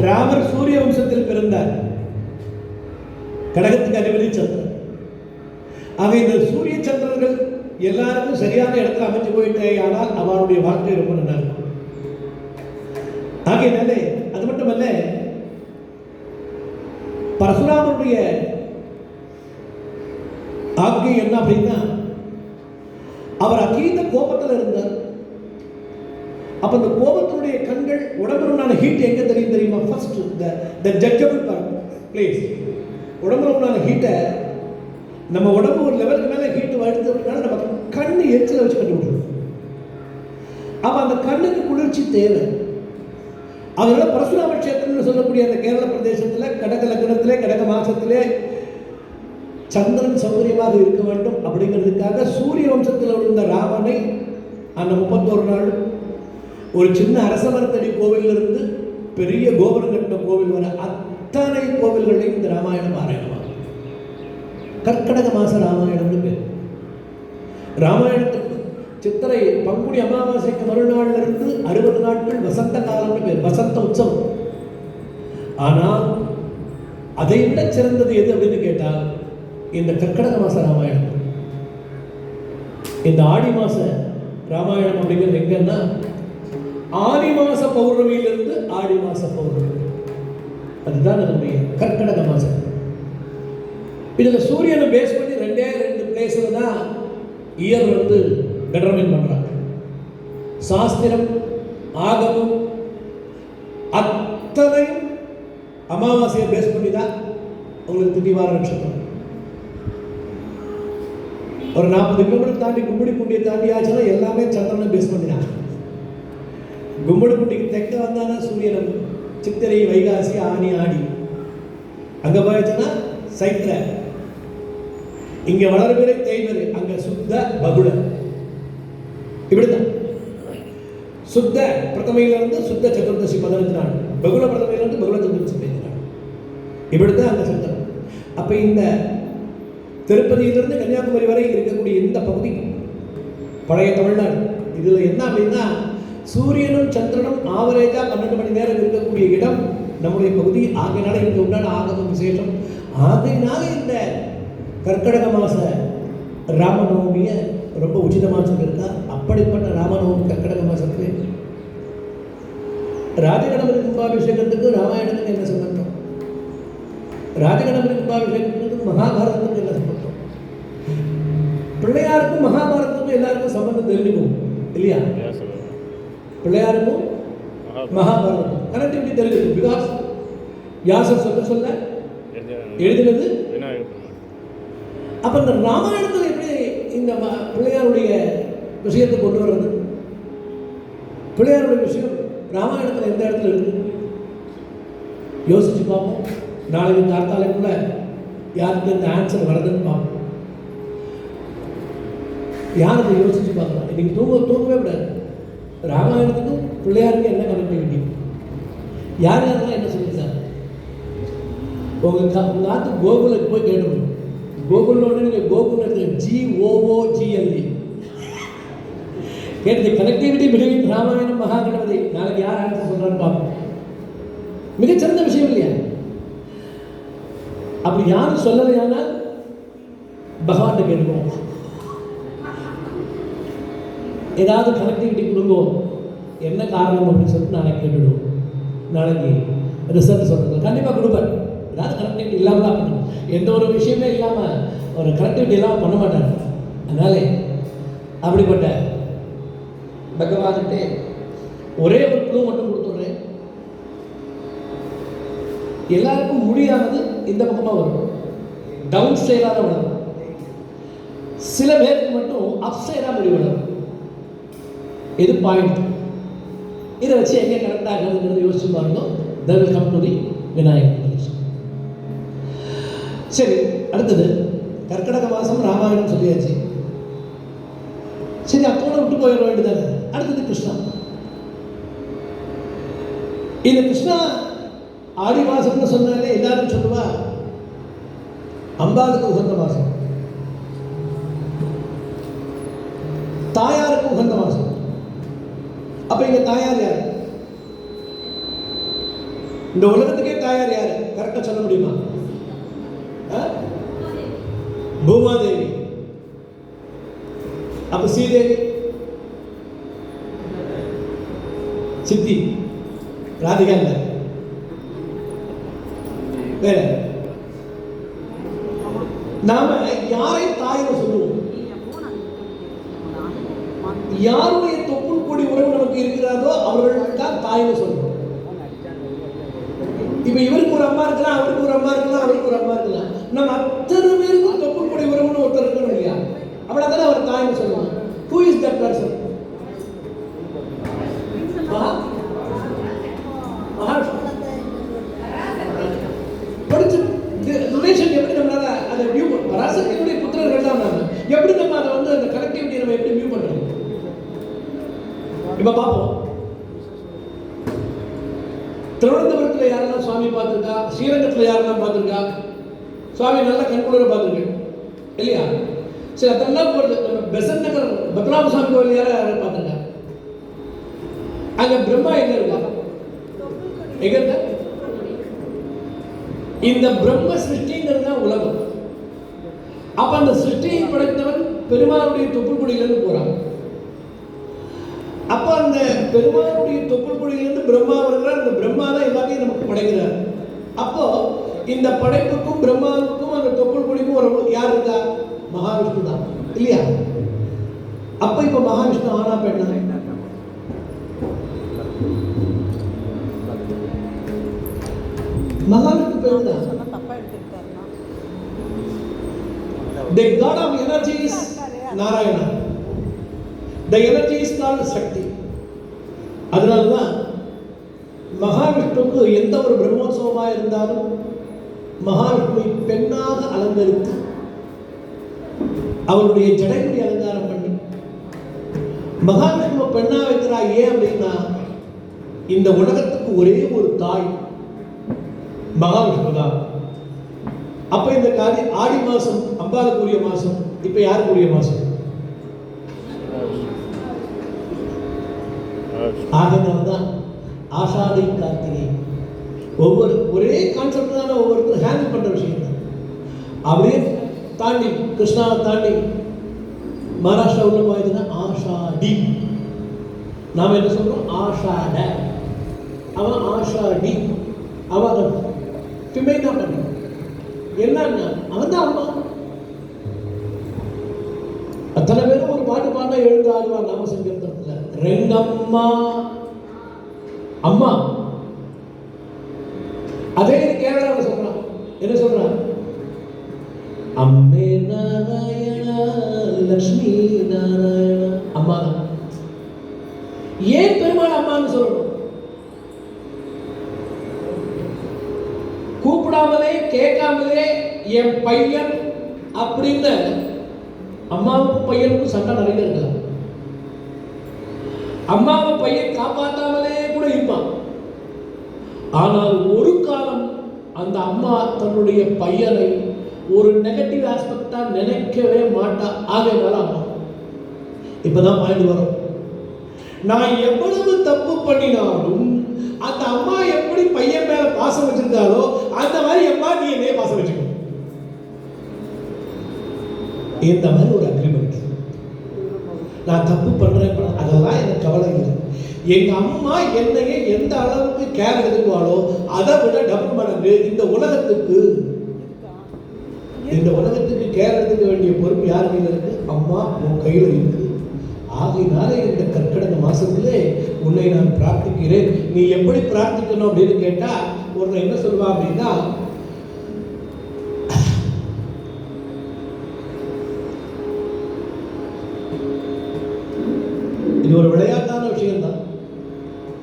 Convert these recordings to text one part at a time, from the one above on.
ராமர் சூரிய வம்சத்தில் பிறந்தார். கடகத்துக்கு அதிபதி சந்திரன். ஆக இந்த சூரிய சந்திரர்கள் எல்லாருக்கும் சரியான இடத்துல அமைஞ்சு போயிட்டே ஆனால் அவருடைய வாழ்க்கை ரொம்ப நல்லா இருக்கும். ஆகையினாலே அது மட்டுமல்ல, பரசுராமருடைய ஆக்கை என்ன அப்படின்னா, அவர் அகீத கோபத்தில் இருந்தார். அப்ப அந்த கோபத்தினுடைய கண்கள் உடம்புனால ஹீட் எங்க தெரியும் தெரியுமா? First the ஜட்ஜபிள் place. உடம்புனால ஹீட்டை நம்ம உடம்பு ஒரு லெவலுக்கு மேலே ஹீட்டு வருது அப்படின்னா நம்ம கண்ணு எரிச்சலை வச்சு கண்டுபிடிக்கணும். அப்ப அந்த கண்ணுக்கு குளிர்ச்சி தேவை. அதனால பரசுராம கஷேத்திரம்னு சொல்லக்கூடிய அந்த கேரள பிரதேசத்தில் கடக லக்னத்திலே கடக மாசத்திலே சந்திரன் சௌகரியமாக இருக்க வேண்டும் அப்படிங்கிறதுக்காக சூரிய வம்சத்தில் விழுந்த ராமனை அந்த 31 நாள் ஒரு சின்ன அரசமரத்தடி கோவிலிருந்து பெரிய கோபுரம் கட்டின கோவில் வர அத்தனை கோவில்களையும் இந்த ராமாயணம் பாராயணமாகும். கர்க்கடக மாச ராமாயணம்னு பேர். ராமாயணத்துக்கு சித்திரை பங்குனி அமாவாசைக்கு மறுநாள்ல இருந்து 60 நாட்கள் வசந்த காலம்னு பேர், வசந்த உற்சவம். ஆனால் அதை விட சிறந்தது எது அப்படின்னு கேட்டால் இந்த கர்க்கடக மாச ராமாயணம். இந்த ஆடி மாச ராமாயணம் அப்படிங்கிறது எங்கன்னா ஆடி மாச பௌர்ணமியிலிருந்து ஆடி மாச பௌர்ணமி, அதுதான் அதனுடைய கர்க்கடக மாசம். இதுல சூரியனை பேஸ் பண்ணி 2 பிளேஸ்ல தான் இயர் டிட்டர்மைன் பண்றாங்க. சாஸ்திரம் ஆகமம் அத்தனை அமாவாசையை பேஸ் பண்ணி தான் உங்களுக்கு திதிவார நட்சத்திரம். ஒரு 40 கிலோமீட்டர் தாண்டி கும்மிடிப்பூண்டியை தாண்டி ஆச்சுன்னா எல்லாமே சந்திரனை பேஸ் பண்ணிதான். கும்மிடிப்பூண்டிக்கு தெற்க வந்தானா சூரியன் சித்திரை வைகாசி ஆனி ஆடி, அங்க போயாச்சுன்னா சைத்திர, இங்க வளர்பிறை தேய்மறை, அங்க சுத்த பகுட. இப்படிதான் சுத்த பிரதமையிலிருந்து சுத்த சதுர்தசி 15 நாள், பகுல பிரதமையிலிருந்து பகுல சதுர்தசி 15 நாள், இப்படித்தான் அங்க சந்திரன். அப்ப இந்த திருப்பதியிலிருந்து கன்னியாகுமரி வரை இருக்கக்கூடிய இந்த பகுதி பழைய தமிழ்நாடு. இதுல என்ன அப்படின்னா சூரியனும் சந்திரனும் ஆவரேஜா 12 மணி நேரம் இருக்கக்கூடிய இடம் நம்முடைய பகுதி. ஆகையினால இங்க உண்டான ஆகமம் விசேஷம். ஆகையினால இந்த கர்க்கடக மாச ராமநவமிய ரொம்ப உச்சிதமாக சொல்லியிருக்கா. அப்படிப்பட்ட ராமநவமி கர்க்கடக மாசத்துல ராஜகணபதி கும்பாபிஷேகத்துக்கு ராமாயணத்துக்கு என்ன சம்பந்தம்? ராஜகணபதி கும்பாபிஷேகத்துக்கு மகாபாரதத்துக்கு என்ன சம்பந்தம்? பிள்ளையாருக்கும் மகாபாரதத்துக்கும் எல்லாருக்கும் சம்பந்தம் தெரிஞ்சுக்கும் இல்லையா? பிள்ளையாருக்கும் மகாபாரதம் கனெக்டிவிட்டி தெரிஞ்சுக்கும். பிகாஸ் வியாசர் சொல்ல எழுதினது. அப்ப இந்த ராமாயணத்தில் எப்படி இந்த பிள்ளையாருடைய விஷயத்தை கொண்டு வர்றது? பிள்ளையாருடைய விஷயம் ராமாயணத்தில் எந்த இடத்துல இருக்கு யோசிச்சு பார்ப்போம். நாளைக்கு கார்த்தாலைக்குள்ள யாருக்கு இந்த ஆன்சர் வருதுன்னு பார்ப்போம். யாருக்கு யோசிச்சு பார்க்கலாம். இன்னைக்கு தூங்கவே விடாது. ராமாயணத்துக்கும் பிள்ளையாருக்கு என்ன கனெக்டிவிட்டி? யார் யாரெல்லாம் என்ன சொல்லியிருக்காங்க? உங்க நாட்டு கோகுலுக்கு போய் கேட்கணும். கோகுலோட நீங்கள் கோகுல் GOOGLE கேட்டு கனெக்டிவிட்டி பிட்வீன் ராமாயணம் மகாகணபதி. நாளைக்கு யார் ஆன்சர் சொல்றான்னு பார்ப்போம். மிகச்சிறந்த விஷயம் இல்லையா? அப்படி யாரும் சொல்லலையானால் பகவான் கேட்போம், ஏதாவது கனெக்டிவிட்டி கொடுங்கோ, என்ன காரணம் அப்படின்னு சொல்லிட்டு நாளைக்கு கேட்டுடுவோம். நாளைக்கு ரிசல்ட் சொல்றது கண்டிப்பாக கொடுப்பார். ஏதாவது கனெக்டிவிட்டி இல்லாமல் தான் பண்ணணும். எந்த ஒரு விஷயமே இல்லாமல் ஒரு கனெக்டிவிட்டி இல்லாமல் பண்ண மாட்டாங்க. அதனால அப்படிப்பட்ட பகவான்கிட்டே ஒரே ஒரு குழு மட்டும் கொடுத்துட்றேன். எல்லாருக்கும் முடியானது இந்த பக்கமாக வரும், டவுன் ஸ்டைலாக வளரும். சில பேருக்கு மட்டும் அப் ஸ்டைலாக முடி வளரும். இது பாயிண்ட். இதை வச்சு எங்கே கரெக்ட் ஆகுதுங்கிறது யோசிச்சு பாருங்க. Then will come to the Vinayagar. சரி, அடுத்தது கர்க்கடக மாசம் ராமாயணம் சொல்லியாச்சு. சரி, அத்தோட விட்டு போயிட வேண்டியதானே. அடுத்தது கிருஷ்ணா. இந்த கிருஷ்ணா ஆடி மாசம்னு சொன்னாலே எல்லாரும் சொல்லுவா அம்பாளுக்கு உகந்த மாசம், தாயாருக்கு உகந்த மாசம். அப்ப இங்க தாயார் யார்? இந்த உலகத்துக்கே தாயார் யாரு? கரெக்டா சொல்ல முடியுமா? பூமாதேவி. அப்ப ஸ்ரீதேவி சித்தி ராதிகா இல்ல, வேற. நாம யாரை தாய்னு சொல்லுவோம்? யாருடைய தொப்புள் கொடி உறவு நமக்கு இருக்கிறாரோ அவர்கள் தான் தாய்னு சொல்றோம். இப்ப இவருக்கு ஒரு அம்மா இருக்கலாம், அவருக்கு ஒரு அம்மா இருக்கலாம், அவருக்கு ஒரு அம்மா இருக்கலாம். நம்ம அத்தனை பேருக்கும் தொப்புள் கொடி உறவுன்னு ஒருத்தர் இருக்கணும் இல்லையா? அவ்வளவுதானே அவர் தாய்னு சொல்லுவாங்க. Who is that person? படிச்சு ரிலேஷன் எப்படி நம்மளால அதை வியூ பண்ண, பராசக்தியுடைய புத்திரர்கள் தான் நாம. எப்படி நம்ம அதை வந்து அந்த கனெக்டிவிட்டி நம்ம எப்படி வியூ பண்றோம்? இப்ப பார்ப்போம். திருவனந்தபுரத்தில் யாரெல்லாம் சுவாமி பார்த்துருக்கா? ஸ்ரீரங்கத்தில் யாரெல்லாம் பார்த்துருக்கா? சுவாமி நல்ல கண்குளிர பார்த்துருக்கேன் இல்லையா? சரி, அதெல்லாம் போகிறது. நம்ம பெசன்ட் நகர் பத்மநாப சுவாமி கோவில் யாரும் பார்த்துருக்கா? அங்க பிரம்மா எங்க இருக்கா? எங்க இருக்க? இந்த பிரம்ம சிருஷ்டிங்கிறது தான் உலகம். அப்ப அந்த சிருஷ்டியை படைத்தவன் பெருமாளுடைய தொப்புள் கொடியிலிருந்து போறான். அப்ப அந்த பெருமாளுடைய தொப்புள் கொடியிலிருந்து பிரம்மா வருகிறார். அந்த பிரம்மா தான் எல்லாத்தையும் நமக்கு படைக்கிறார். அப்போ இந்த படைப்புக்கும் பிரம்மாவுக்கும் அந்த தொப்புள் கொடிக்கும் ஒரு யார் இருக்கா? மகாவிஷ்ணு தான் இல்லையா? அப்ப இப்ப மகாவிஷ்ணு ஆனா பெண்ணா? மகாவிஷ்ணு பெண் தான். The god of energy is Narayana. The energy is called Shakti. அதனால்தான் மகாவிஷ்ணுக்கு எந்த ஒரு பிரம்மோற்சவமாக இருந்தாலும் மகாவிஷ்ணுவை பெண்ணாக அலங்கரித்து அவருடைய ஜடைமுடி அலங்காரம் பண்ணி மகாவிஷ்ணுவை பெண்ணா வைக்கிறா. ஏன் அப்படின்னா இந்த உலகத்துக்கு ஒரே ஒரு தாய் மகாவிஷ்ணு தான். அப்ப இந்த ஆடி மாசம் அம்பாளுக்குரிய மாசம். இப்ப யாருக்குரிய மாசம்? ஆகையினால்தான் ஆஷாடி கார்த்திகை. ஒரே கான்செப்ட் தான், ஒவ்வொருத்தரும் ஹேண்டில் பண்ற விஷயம் தான். அப்படியே தாண்டி கிருஷ்ணாவை தாண்டி மகாராஷ்டிரா உள்ள போயிடுச்சுன்னா ஆஷாடி. நாம என்ன சொல்றோம்? ஆஷாட. அவன் ஆஷாடி. அவன் பிமை தான் பண்ண. என்னன்னா அவன் தான் அம்மா. அத்தனை பேரும் ஒரு பாட்டு பாடினா எழுந்து ஆடுவார் நாம சங்கீர்த்தனத்துல. ரெங்கம்மா அம்மா. அதே கேரளாவில் சொல்றான். என்ன சொல்றான்? அம்மே நாராயணா லட்சுமி நாராயணா. அம்மா தான். ஏன் பெருமாள் அம்மான்னு சொல்லணும்? கூப்பிடாமலே கேட்காமலே என் பையன் அப்படின்னு அம்மாவுக்கும் பையனுக்கும் சண்டை நிறைய இருக்கலாம். அம்மாவை பையன் காப்பாற்றாமலே கூட இருப்பான். ஆனால் ஒரு காலம் அந்த அம்மா தன்னுடைய பையனை ஒரு நெகட்டிவ் ஆஸ்பெக்டா நினைக்கவே மாட்டா. ஆகையினால அம்மா. இப்பதான் பாயிண்ட் வரும். நான் எவ்வளவு தப்பு பண்ணினாலும் அந்த அம்மா எப்படி பையன் மேல பாசம் வச்சிருக்காளோ அந்த மாதிரி அம்மா நீ என்னைய பாசம் வச்சுக்கணும். இந்த மாதிரி ஒரு அக்ரிமெண்ட். நான் தப்பு பண்றேன், அதெல்லாம் எனக்கு கவலை இல்லை. எங்க அம்மா என்னைய எந்த அளவுக்கு கேர் எடுத்துக்குவாளோ அதை விட டபுள் மடங்கு இந்த உலகத்துக்கு கேர் எடுத்துக்க வேண்டிய பொறுப்பு யார் கையில் இருக்கு? அம்மா உன் கையில் இருக்கு. ஆகையினால இந்த கற்கடக மாசத்திலே உன்னை நான் பிரார்த்திக்கிறேன். நீ எப்படி பிரார்த்திக்கணும் அப்படின்னு கேட்டா ஒருத்தர் என்ன சொல்லுவா அப்படின்னா, இது ஒரு விளையாட்டான விஷயம்தான்.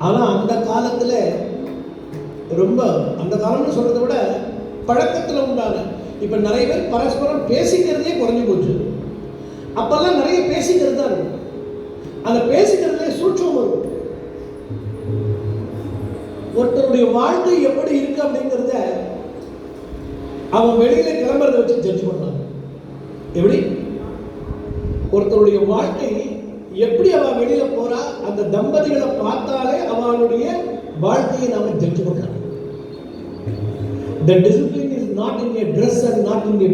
ஆனா அந்த காலத்துல ரொம்ப, அந்த காலம்னு சொல்றதை விட பழக்கத்துல உண்டான, இப்ப நிறைய பேர் பரஸ்பரம் பேசிக்கிறதே குறைஞ்சு போச்சு. அப்பெல்லாம் நிறைய பேசிக்கிறது தான் இருக்கும். அந்த பேசிக்கிறதுல சூட்சம் வரும். ஒருத்தருடைய வாழ்க்கை எப்படி இருக்கு அப்படிங்கிறத அவன் வெளியில கிளம்புறதை வச்சு ஜட்ஜ் பண்ணாங்க. எப்படி ஒருத்தருடைய வாழ்க்கை எப்படி அவன் வெளியில போறா, அந்த தம்பதிகளை பார்த்தாலே அவனுடைய வாழ்க்கையை நாம ஜட்ஜ் பண்ணலாம். The discipline is not in a dress and not in a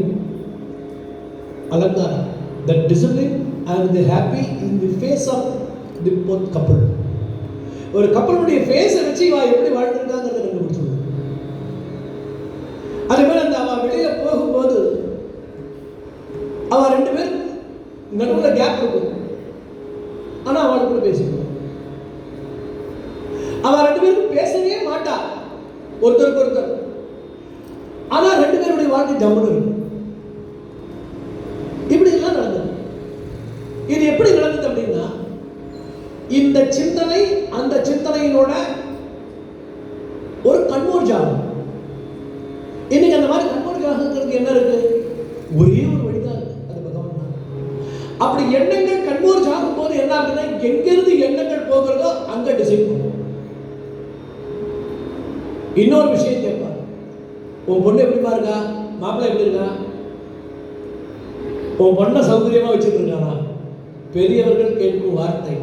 alangara. The discipline and the happy in the face of the both couple. ஒரு கப்பலுடைய ஃபேஸை வச்சு இவா எப்படி வாழ்ந்துருக்காங்கிறத கண்டுபிடிச்சிடுவோம். அதே மாதிரி அந்த அவள் வெளியில் போகும்போது அவள் 2 பேர் நடுவில் கேப் இருக்கும். ஆனால் அவளுக்குள்ள பேசிக்குவோம். அவள் 2 பேருக்கும் பேசவே மாட்டா ஒருத்தருக்கு ஒருத்தர். ஆனால் 2 பேருடைய வாழ்க்கை ஜம்முன்னு இருக்கும். இப்படி எல்லாம் நடந்தது. இது எப்படி நடந்தது அப்படின்னா, இந்த சிந்தனை அந்த சிந்தனையினோட ஒரு கன்வர்ஜாகும். இன்னைக்கு அந்த மாதிரி கன்வர்ஜாகிறதுக்கு என்ன இருக்கு? ஒரே ஒரு வழிதான் இருக்கு, அது பகவான் தான். அப்படி எண்ணங்கள் கன்வர்ஜ் ஆகும் போது என்ன ஆகுதுன்னா, எங்கிருந்து எண்ணங்கள் போகிறதோ அங்க டிசைட் பண்ணும். இன்னொரு விஷயம் கேட்பாங்க, உன் பொண்ணு எப்படி பாருங்க, மாப்பிள்ளை எப்படி இருக்கா, உன் பொண்ணை சௌகரியமா வச்சுட்டு இருக்கானா? பெரியவர்கள் கேட்கும் வார்த்தை,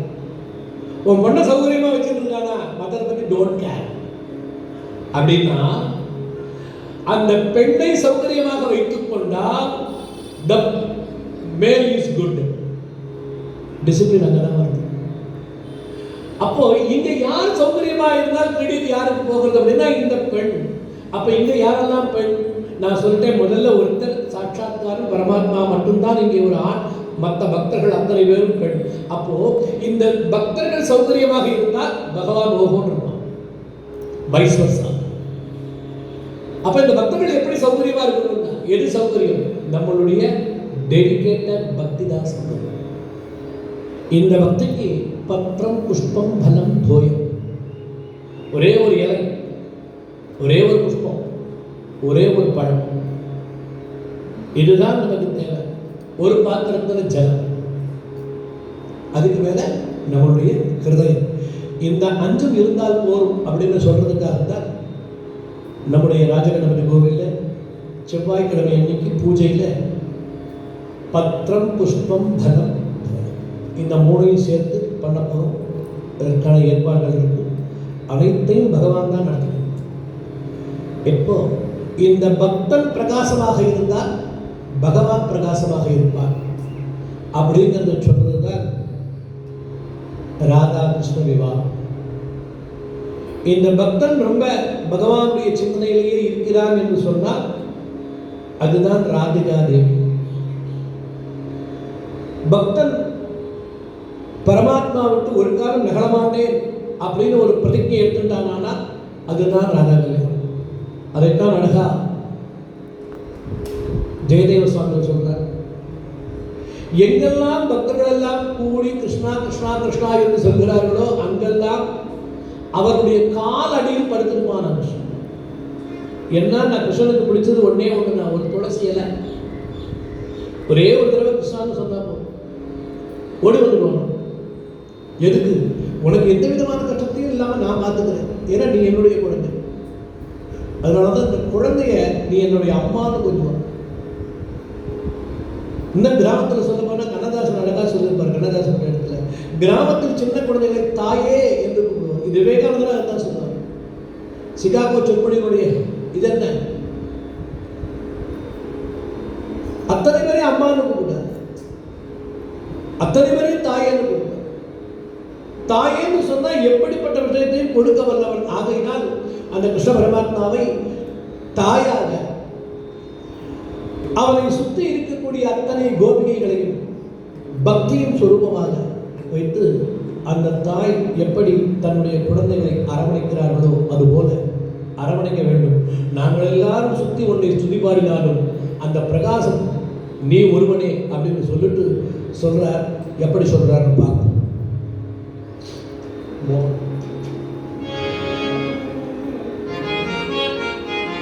உன் பொண்ணை சௌகரியமா வச்சுட்டு இருக்கானா, மற்றதை பத்தி டோன்ட் கேர். அப்படின்னா அந்த பெண்ணை சௌகரியமாக வைத்துக் கொண்டால் the male is good. Discipline அங்கதான் வருது. அப்போ இங்க யார் சௌகரியமா இருந்தால் கிரெடிட் யாருக்கு போகிறது அப்படின்னா இந்த பெண். அப்ப இங்க யாரெல்லாம் பெண்? நான் சொல்லிட்டேன், முதல்ல ஒருத்தர் சாட்சாத்காரம் பரமாத்மா மட்டும்தான் இங்கே ஒரு ஆண், மற்ற பக்தர்கள் அத்தனை பேரும் பெண். அப்போ இந்த பக்தர்கள் சௌகரியமாக இருந்தால் பகவான் ஓகோன்னு இருப்பான், வைஸ் வர்சா. அப்ப இந்த பக்தர்கள் எப்படி சௌகரியமா இருக்கணும்னா, எது சௌகரியம்? நம்மளுடைய டெடிகேட்டட் பக்தி தான் சௌகரியம். இந்த பக்திக்கு பத்திரம் புஷ்பம் பலம் தோயம், ஒரே ஒரு இலை, ஒரே ஒரு புஷ்பம், ஒரே ஒரு பழம், இதுதான் நமக்கு தேவை. ஒரு பாத்திரத்தில் ஜலம், அதுக்கு மேல நம்மளுடைய ஹிருதயம். இந்த 5 இருந்தால் போரும் அப்படின்னு சொல்றதுக்காக தான் நம்முடைய ராஜகணபதி கோவிலில் செவ்வாய்க்கிழமை அன்னைக்கு பூஜையில் பத்திரம் புஷ்பம் பலம் இந்த 3ஐயும் சேர்த்து பண்ண போகிறோம். இதற்கான ஏற்பாடுகள் இருக்கு. அனைத்தையும் பகவான் தான் நடத்தும். எப்போ இந்த பக்தன் பிரகாசமாக இருந்தால் பகவான் பிரகாசமாக இருப்பார் அப்படிங்கிறத சொல்றதுதான் ராதா கிருஷ்ண விவாகம். இந்த பக்தன் ரொம்ப பகவானுடைய சிந்தனையிலேயே இருக்கிறான் என்று சொன்னால் அதுதான் ராதிகா தேவி. பக்தன் பரமாத்மா விட்டு ஒரு காலம் நகலமாட்டேன் அப்படின்னு ஒரு பிரதிஜை எடுத்துட்டானா அதுதான் ராதா கல்யாணம். அதைத்தான் அழகா ஜெயதேவ சுவாமி சொல்றார், எங்கெல்லாம் பக்தர்கள் எல்லாம் கூடி கிருஷ்ணா கிருஷ்ணா கிருஷ்ணா என்று சொல்கிறார்களோ அங்கெல்லாம் அவருடைய கால் அடியில் படுத்திருப்பான் கிருஷ்ணன். என்ன, நான் கிருஷ்ணனுக்கு பிடிச்சது ஒன்னே ஒன்று, நான் ஒரு துளசி இலை, ஒரே ஒரு தடவை கிருஷ்ணான்னு சொன்னா போதும், ஓடி வந்துடுவாங்க. எதுக்கு? உனக்கு எந்த விதமான கஷ்டத்தையும் இல்லாமல் நான் பார்த்துக்கிறேன், ஏன்னா நீ என்னுடைய குழந்தை. அதனாலதான் இந்த குழந்தைய நீ என்னுடைய அம்மான்னு கொஞ்சம். இந்த கிராமத்தில் சொல்ல போனா கண்ணதாசன் அழகா சொல்லியிருப்பார். கண்ணதாசன் இடத்துல கிராமத்தில் சின்ன குழந்தைகளை தாயே என்று கூப்பிடுவார். இது விவேகானந்தர் அதான் சொல்றார். சிகாகோ சொற்பொழிவுடைய இது என்ன, அத்தனை பேரையும் அம்மான்னு கூப்பிட்டார், அத்தனை பேரையும் தாயேன்னு கூப்பிட்டார். தாயேன்னு சொன்னா எப்படிப்பட்ட விஷயத்தையும் கொடுக்க வல்லவன். ஆகையினால் அந்த கிருஷ்ண பரமாத்மாவை தாயாக, அவனை சுற்றி இருக்கக்கூடிய அத்தனை கோபிகைகளையும் பக்தியின் சொரூபமாக வைத்து அந்த தாய் எப்படி தன்னுடைய குழந்தைகளை அரவணைக்கிறார்களோ அதுபோல அரவணைக்க வேண்டும். நாங்கள் எல்லாரும் சுற்றி ஒன்றை துதிபாடினாலும் அந்த பிரகாசம் நீ ஒருவனே அப்படின்னு சொல்லிட்டு சொல்றார். எப்படி சொல்றாருன்னு பார்ப்போம்.